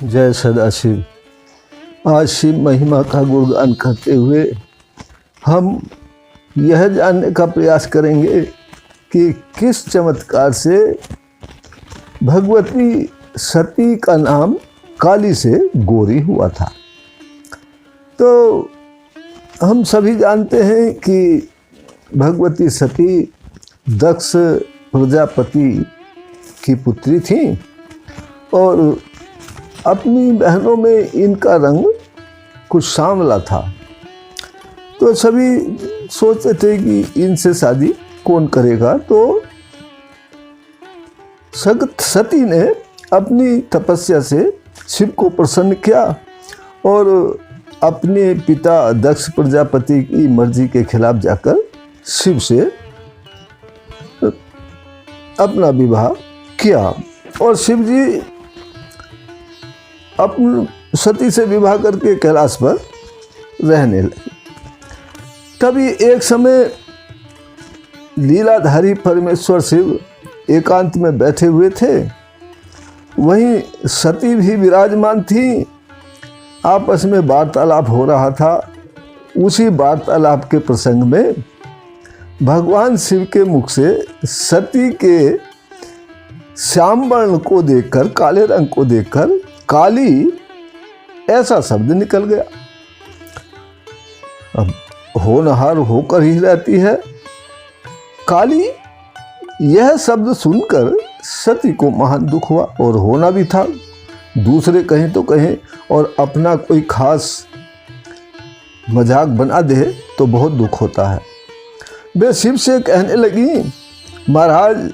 जय सदाशिव। आज शिव महिमा का गुणगान करते हुए हम यह जानने का प्रयास करेंगे कि किस चमत्कार से भगवती सती का नाम काली से गोरी हुआ था। तो हम सभी जानते हैं कि भगवती सती दक्ष प्रजापति की पुत्री थी और अपनी बहनों में इनका रंग कुछ सांवला था। तो सभी सोचते थे कि इनसे शादी कौन करेगा। तो सती ने अपनी तपस्या से शिव को प्रसन्न किया और अपने पिता दक्ष प्रजापति की मर्जी के खिलाफ जाकर शिव से अपना विवाह किया और शिव जी अपनी सती से विवाह करके कैलाश पर रहने लगे। तभी एक समय लीलाधारी परमेश्वर शिव एकांत में बैठे हुए थे, वहीं सती भी विराजमान थी। आपस में वार्तालाप हो रहा था। उसी वार्तालाप के प्रसंग में भगवान शिव के मुख से सती के श्याम वर्ण को देखकर, काले रंग को देखकर काली ऐसा शब्द निकल गया। अब होनहार होकर ही रहती है काली। यह शब्द सुनकर सती को महान दुख हुआ और होना भी था। दूसरे कहें तो कहें और अपना कोई खास मजाक बना दे तो बहुत दुख होता है। वे शिव से कहने लगी, महाराज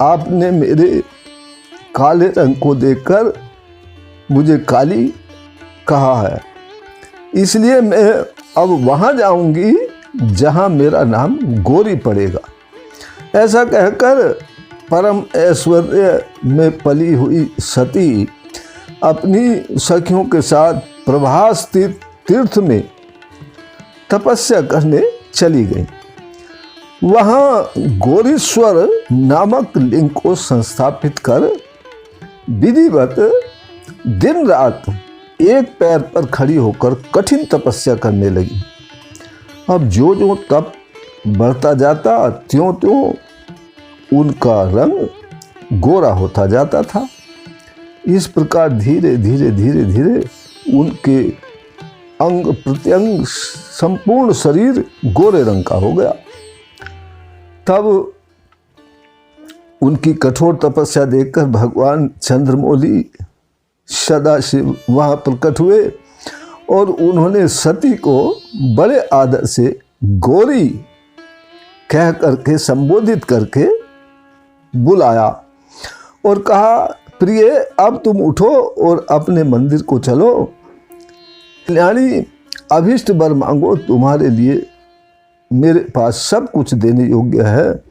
आपने मेरे काले रंग को देखकर मुझे काली कहा है, इसलिए मैं अब वहाँ जाऊंगी जहाँ मेरा नाम गोरी पड़ेगा। ऐसा कहकर परम ऐश्वर्य में पली हुई सती अपनी सखियों के साथ प्रभास तीर्थ में तपस्या करने चली गई। वहाँ गोरीश्वर नामक लिंग को संस्थापित कर विधिवत दिन रात एक पैर पर खड़ी होकर कठिन तपस्या करने लगी। अब जो जो तप बढ़ता जाता त्यों त्यों उनका रंग गोरा होता जाता था। इस प्रकार धीरे धीरे धीरे धीरे उनके अंग प्रत्यंग संपूर्ण शरीर गोरे रंग का हो गया। तब उनकी कठोर तपस्या देखकर भगवान चंद्रमौली सदाशिव वहाँ प्रकट हुए और उन्होंने सती को बड़े आदर से गोरी कह करके संबोधित करके बुलाया और कहा, प्रिय अब तुम उठो और अपने मंदिर को चलो। कल्याणी अभिष्ट वर मांगो, तुम्हारे लिए मेरे पास सब कुछ देने योग्य है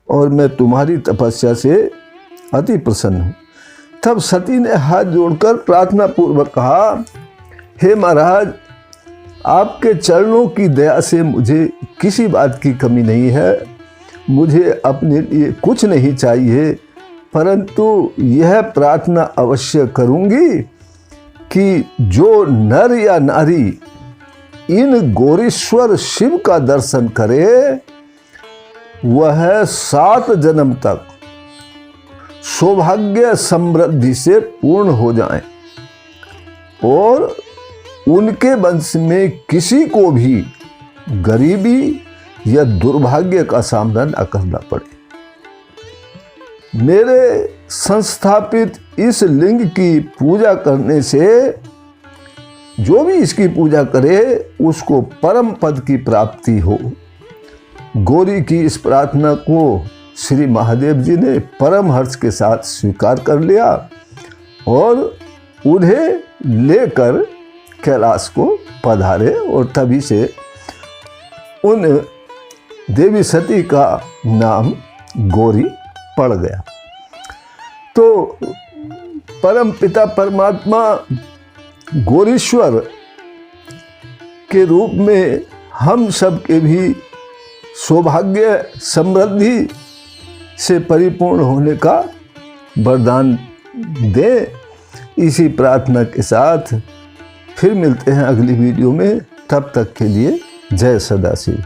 और मैं तुम्हारी तपस्या से अति प्रसन्न हूँ। तब सती ने हाथ जोड़कर प्रार्थना पूर्वक कहा, हे महाराज आपके चरणों की दया से मुझे किसी बात की कमी नहीं है। मुझे अपने लिए कुछ नहीं चाहिए, परंतु यह प्रार्थना अवश्य करूँगी कि जो नर या नारी इन गोरीश्वर शिव का दर्शन करे वह 7 जन्म तक सौभाग्य समृद्धि से पूर्ण हो जाएं और उनके वंश में किसी को भी गरीबी या दुर्भाग्य का सामना न करना पड़े। मेरे संस्थापित इस लिंग की पूजा करने से जो भी इसकी पूजा करे उसको परम पद की प्राप्ति हो। गोरी की इस प्रार्थना को श्री महादेव जी ने परम हर्ष के साथ स्वीकार कर लिया और उन्हें लेकर कैलाश को पधारे और तभी से उन देवी सती का नाम गोरी पड़ गया। तो परम पिता परमात्मा गोरीश्वर के रूप में हम सब के भी सौभाग्य समृद्धि से परिपूर्ण होने का वरदान दे इसी प्रार्थना के साथ फिर मिलते हैं अगली वीडियो में। तब तक के लिए जय सदाशिव।